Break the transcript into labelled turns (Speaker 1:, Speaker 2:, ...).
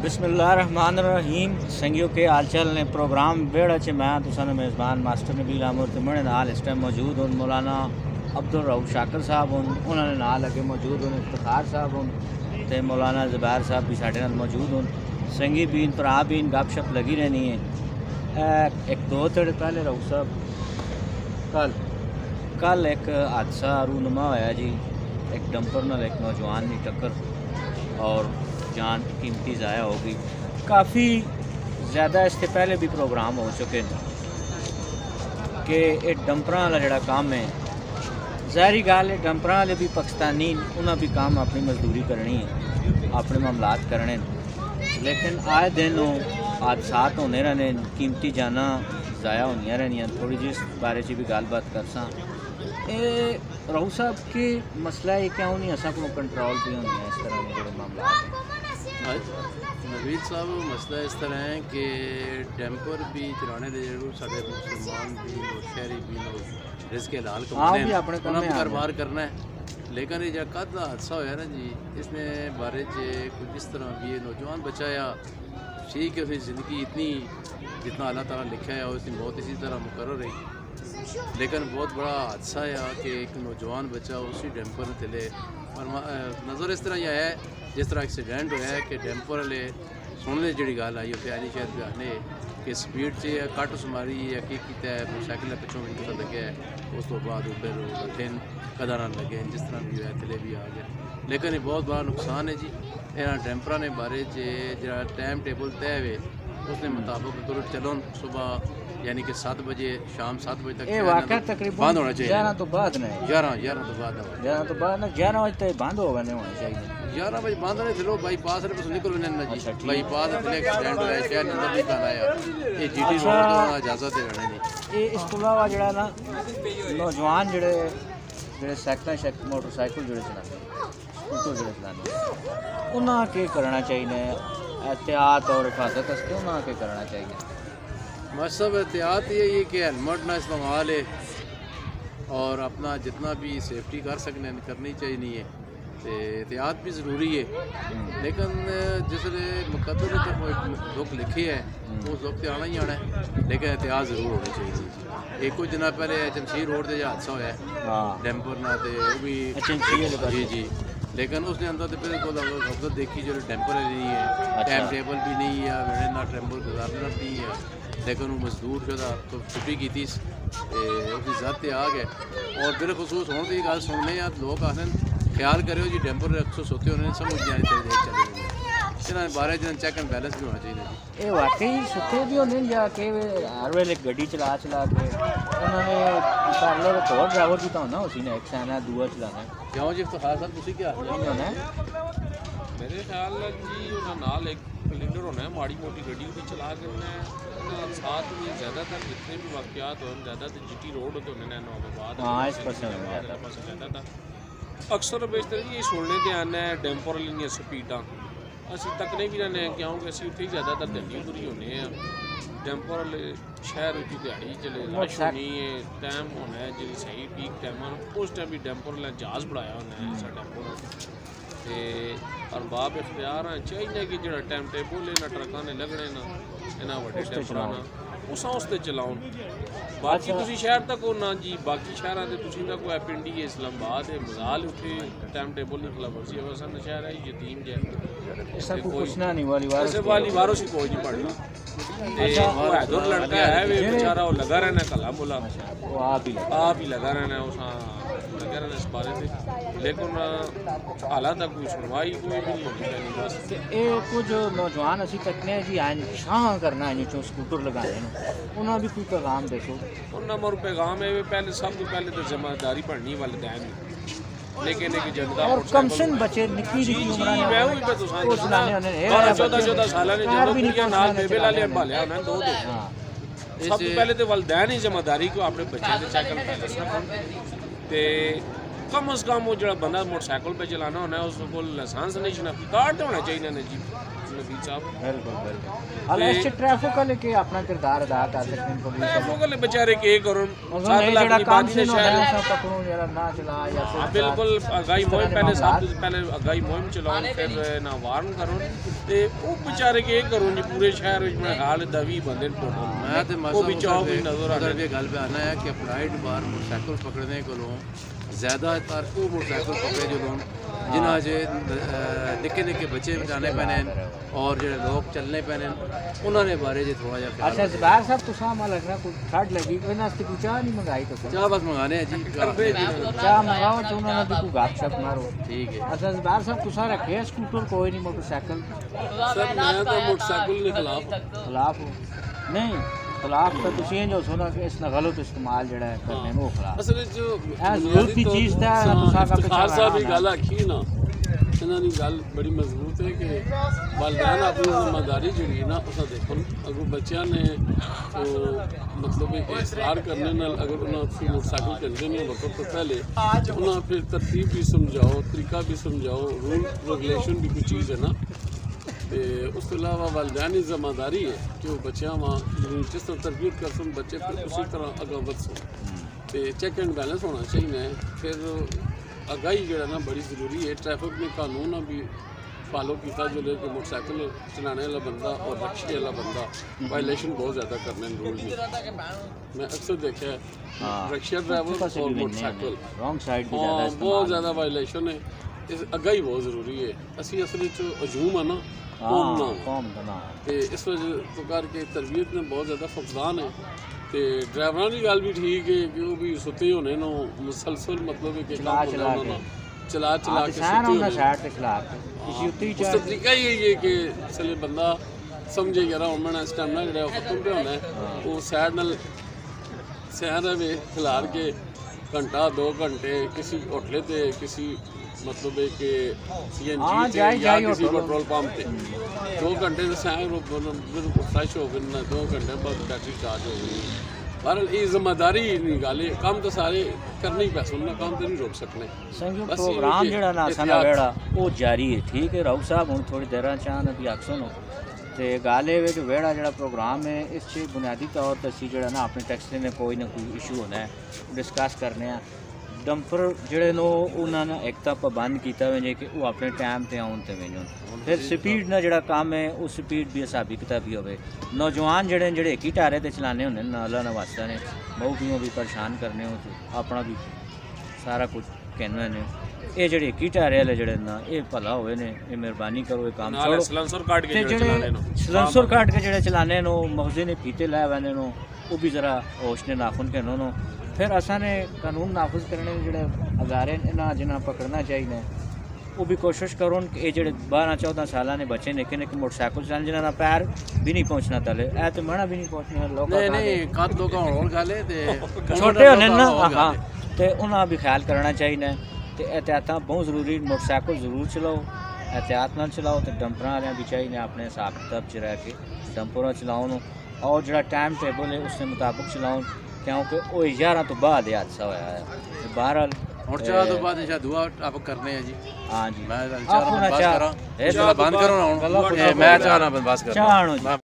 Speaker 1: बिस्मिल्लाहिर्रहमानिर्रहीम। संगियों के हाल चाल ने प्रोग्राम बेड़ा च मैं तुसा मेज़बान मास्टर नबील आमर ते मेरे नाल इस टाइम मौजूद हूँ मौलाना अब्दुल रऊफ शाकिर साहब हूँ, उन्होंने नाल अगे मौजूद हूँ इफ्तिखार साहब हूँ ते मौलाना ज़ुबैर साहब भी साढ़े नाल मौजूद हूँ। संगी बीन भरा बीन गपशप लगी रहनी है। एक दो थोड़े पहले रऊफ साहब कल एक हादसा रूनुमा होया जी, एक डंपर नाल एक नौजवान की टक्कर और जान कीमती ज़ाया हो गई। काफ़ी ज़्यादा इससे पहले भी प्रोग्राम हो चुके हैं कि ये डंपर वाला जड़ा काम है, ज़ाहिरी गल है डंपर वाले भी पाकिस्तानी उन्हें भी काम अपनी मजदूरी करनी है, अपने मामलात करने, लेकिन आए दिन हादसात होने रहने, कीमती जाना ज़ाया होनिया रहनिया। थोड़ी जी इस बारे च भी गलबात कर सा रऊफ साहब की मसला है क्या नहीं असा को कंट्रोल भी होनी है इस तरह के मामला।
Speaker 2: नवीद साहब मसला इस तरह है कि डैम्पर भी चलाने दे जरूर साढ़े मुसलमान भी और शहरी भी रिस्क हलाल कमाने कारोबार करना है, लेकिन ये जो कद हादसा होया ना जी, इसने बारे कुछ इस तरह भी नौजवान बचाया ठीक है, उसकी ज़िंदगी इतनी जितना अल्लाह ताला लिखा है उसकी मौत इसी तरह मुकर्रर रही, लेकिन बहुत बड़ा हादसा है कि एक नौजवान बच्चा उसी डैम्पर में चले और नज़र इस तरह यह है जिस तरह एक्सीडेंट होया है कि डैम्पर वाले सुनने जी गल आई उत्थे आनी शायद बयाने कि स्पीड से कट सुमारी या की किया है मोटरसाइकिल पिछों भी पता लगे, उस तो बाद फिर तीन कदर लगे जिस तरह भी होया थले भी आ गया, लेकिन ये बहुत बड़ा नुकसान है जी। इन्होंने डैम्पर ने बारे जो टाइम टेबल तय है उसके मुताबिक तुरंत चलो सुबह यानी कि 7 बजे शाम 7 बजे तक तकरीबन बंद होना चाहिए। 11 तो बाद नहीं 11 तो बाद ना 11 बजे तक बंद होगा नहीं होना चाहिए। 11 बजे बंद नहीं चलो बाईपास रे बस निकल ना जी, बाईपास से एक्सीडेंट होया शहर अंदर नहीं जाना यार, ये जीटी रोड तो इजाजत है रहने दी। ये
Speaker 1: इस तो अलावा जड़ा ना नौजवान जड़े जड़े साइकिल मोटरसाइकिल जड़े चलाते स्कूटर जड़े चलाते उन्हें के करना चाहिए, एहतियात और हिफाजत वास्ते उन्हें के करना चाहिए।
Speaker 2: मसब एहतियात यही है कि हेलमेट ना इस्तेमाल है और अपना जितना भी सेफ्टी कर सकने करनी चाहिए नहीं है, तो एहतियात भी ज़रूरी है, लेकिन जिसने मुकद्दर तक दुख लिखे है उस दुख से आना ही आना है, लेकिन एहतियात ज़रूर होनी चाहिए। एक कुछ दिन पहले जमशीर रोड से हादसा होया डैम्पर ना वो भी जी जी, लेकिन उसने अंदर तो बिल्कुल अवसर देखी जो डैम्पर नहीं है, टाइम टेबल भी नहीं है, मेरे ना टैम्पर गुजारना नहीं है, लेकिन वो मजदूर जो तो छुट्टी की थी उसकी ज़ात आ गए और बिलखसूस होने की गल सुनने या लोग आखिर ख्याल करो जी डैम्पर अक्सर सोते होने समझ जाने चाहिए चले इन्होंने बारे जो चेक एंड बैलेंस भी होना चाहिए।
Speaker 1: ये वाकई सुते भी होंगे जाके हर वेले गड्डी चला के उन्होंने कर लो तो ड्राइवर भी तो होना उसी ने एक साना दूआ चलाना
Speaker 2: क्यों जी तो खास तुम क्या
Speaker 1: होना
Speaker 3: मेरे ख्याल जी उन्होंने नाल एक सिलेंडर होना है, माड़ी मोटी गड्डी भी चला के साथ में ज़्यादातर जितने भी वाक़यात हो ज़्यादातर जीटी रोड होते होने नवाबाद
Speaker 1: हाँ इस पास ज़्यादा
Speaker 3: था अक्सर बेशतर ये सुनने के आने डैम्पर वाली स्पीडा असी तकने भी रहने क्योंकि असी उत्थे ज़्यादातर दिहाड़ी पूरी होने डैम्पर वाले शहर की दिहाड़ी चले रश होनी है टाइम होना है जी सही पीक टाइम उस टाइम भी डैम्पर वाले जहाज़ बढ़ाया होना है साढ़ा तो अरबाब इख्तियार हैं चाहिए कि जो टाइम टेबल है ना ट्रकों ने लगने ना इन्होंने वड्डे डैम्परां ना उस उसते चलाओ, बाकी तुसी शहर तक हो ना जी, बाकी शहर से तुसी ना कोई पिंडी है इस्लामाबाद है मजाल उठे टाइम टेबल नहीं खिलाफ वर्जी है वैसा शहर है यतीम जै
Speaker 1: ऐसा कोई पूछना नहीं
Speaker 3: वाली वारों से कोई नहीं पढ़ना दूर लड़का है वे बेचारा वो लगा रहना कला बोला
Speaker 1: वो आप ही
Speaker 3: लगा रहना उस लगा रहना इस बारे से, लेकिन हालात कोई सुनवाई कोई भी नहीं होनी बस
Speaker 1: ये कुछ नौजवान असी तकने जी शाह करना है जो स्कूटर लगाने उन्हें भी कोई पैगाम देखो
Speaker 3: उन्हें मोर पैगाम है पहले सब तो पहले तो जिम्मेदारी पढ़नी वाले दैन लेकिन एक जनता
Speaker 1: और कमसन बच्चे निक्की निक्की उम्र में
Speaker 3: मैं वही पे तो साल 14 साल ने जो कुड़ियां नाल बेबे लाले भालिया उन्हें दो सब तो पहले तो वालिदैन ही जिम्मेदारी को अपने बच्चे के साइकिल बैलेंस रखन ते कम अज कम वो जो बंदा मोटरसाइकिल पे चलाना होना है उसको लाइसेंस नहीं शनाख्ती कार्ड तो होना चाहिए ना जी, नबील साहब
Speaker 1: बिल्कुल बिल्कुल हाल इस ट्रैफिक वाले के अपना किरदार अदा कर सकते हैं पुलिस
Speaker 3: ट्रैफिक वाले बेचारे के करो
Speaker 1: साथ
Speaker 3: जेड़ा काम से
Speaker 1: शहर पकड़ो जरा ना चला या फिर
Speaker 3: बिल्कुल अगाई मुहिम पहले सब पहले अगाई मुहिम चलाओ फिर ना वार्न करो ते वो बेचारे के करो जी पूरे शहर विच में हाल 20 बंदे टोटल
Speaker 2: मैं ते
Speaker 3: वो भी चौक ही नजर आ
Speaker 2: अगर ये गल पे आना है कि अपलाइड बार मोटरसाइकिल पकड़ने को ज़्यादातर वो मोटरसाइकिल पकड़े जो लोग जिन्हें जे निक्के निक्के बच्चे बचाने पैने और जो लोग चलने पैने उन्होंने बारे जो थोड़ा जा
Speaker 1: अच्छा ज़बार साहब तो सामान लगना कुछ ठंड लगी कोई नाश्ते की चाय नहीं मंगाई तो
Speaker 2: चाय बस मंगाने हैं जी
Speaker 1: चाय मंगाओ तो उन्होंने भी कोई गपशप मारो
Speaker 2: ठीक है
Speaker 1: अच्छा ज़बार साहब तुसा रखे स्कूटर कोई नहीं मोटरसाइकिल
Speaker 3: सर मैं तो मोटरसाइकिल के
Speaker 1: खिलाफ हो नहीं खिलाफ तो तुसी जो सुना कि इसका गलत इस्तेमाल जड़ा है करने में वो खिलाफ
Speaker 3: असल जो
Speaker 1: जरूरत की चीज़ था
Speaker 3: इफ्तिखार साहब की गल आखी ना इन्हों की गल बड़ी मजबूत है कि वालदैन अपनी जिम्मेदारी जी ना उस देखो अगर बच्चों ने तो मतलब इसरार करने नाल अगर उन्होंने मोटरसाइकिल चलते हैं वक्त तो पहले उन्हें फिर तरतीब भी समझाओ तरीका भी समझाओ रूल रेगुलेशन भी कोई चीज़ है ना तो उस तो अलावा वालदैन की जिम्मेदारी है कि वो बच्चों वहाँ जिस तरह तरबियत कर सुन बच्चे फिर उसी तरह अगर बद सुन तो चेक एंड बैलेंस होना चाहिए फिर अगाई जो ना बड़ी ज़रूरी है ट्रैफिक में कानून भी फॉलो किया जो लेके मोटरसाइकिल चलाने वाला बंदा और रक्शे वाला बंदा वायलेशन बहुत ज़्यादा करने रूल में मैं अक्सर देखा है रक्शा ड्राइवर और मोटरसाइकिल बहुत ज़्यादा वायलेशन है इस अगाई बहुत ज़रूरी है असी असल हजूम है ना इस वजह तो करके तरबियत में बहुत ज़्यादा फुकदान है तो ड्राइवरों की गल भी ठीक है कि वो भी सुते होने नो मुसलसल मतलब कि चला के उसका तरीका यही है कि चले बंदा समझे यार हूँ मैं स्टैमिना जो खत्म पे होना है वो सैड नाल सैर रहे खिलार के घंटा 2 घंटे किसी होटले ते किसी मतलब है कि CNG या किसी पेट्रोल पंप पे 2 घंटे से सैर बिल्कुल फ्रेश हो गए 2 घंटे बाद बैटरी चार्ज हो गई बहरहाल ये जिम्मेदारी नहीं गल है काम तो सारे करने ही पैसे उन्हें काम तो नहीं रोक सकने
Speaker 1: प्रोग्राम जो ना साना बेड़ा वो जारी है ठीक है राव साहब हूँ थोड़ी देर चाहन अभी आख सुनो तो गल है जो वेड़ा जो प्रोग्राम है इस बुनियादी तौर पर असी जो ना अपने टैक्सी में कोई ना कोई इशू होना है डिस्कस करने डंपर जोड़े नो उन्होंने एक तो पाबंद किया वे कि वो अपने टाइम पर आउन तो वजन फिर स्पीड ना जोड़ा काम है वो स्पीड भी हिसाबी किताबी हो नौजवान जड़े जेडे एक ही टायरे ते चलाने होंगे ना अल्लाह ने वास्ता ने बहु भी भी परेशान करने हो तो अपना भी सारा कुछ कहने ने ये जेडे एक ही टायरे वाले जड़े ना ये भला हुए ने ये मेहरबानी करो ये काम छोड़ो सलेंसर काट के जेडे चलाने नो मगजे ने फीते लाए वाले नो वो भी ज़रा होश ने नाखुन के नो फिर असा ने कानून नाफज करने जोड़े हज़ारे इन्हें जिन्हें पकड़ना चाहिए वो भी कोशिश करो कि ये जो 12-14 साल ने बच्चे निके निके मोटरसाइकिल चलाने जिन्होंने पैर भी नहीं पहुँचना तले ऐ तो मना भी नहीं पहुँचना छोटे होने ना हाँ तो उन्हें भी ख्याल करना चाहिए तो एहतियात बहुत जरूरी मोटरसाइकिल जरूर चलाओ एहतियात ना चलाओ तो डंपर वाले भी चाहिए अपने हिसाब किताब च रह के डंपर चलाओ और जो टाइम टेबल है उसके मुताबिक चलाओ क्योंकि वो 11 तो बाद हादसा होया है बहरहाल
Speaker 2: और 4 तो बाद दुआ आप करने हैं जी
Speaker 1: हाँ जी
Speaker 2: मैं बंद करो मैं चाहना बस करो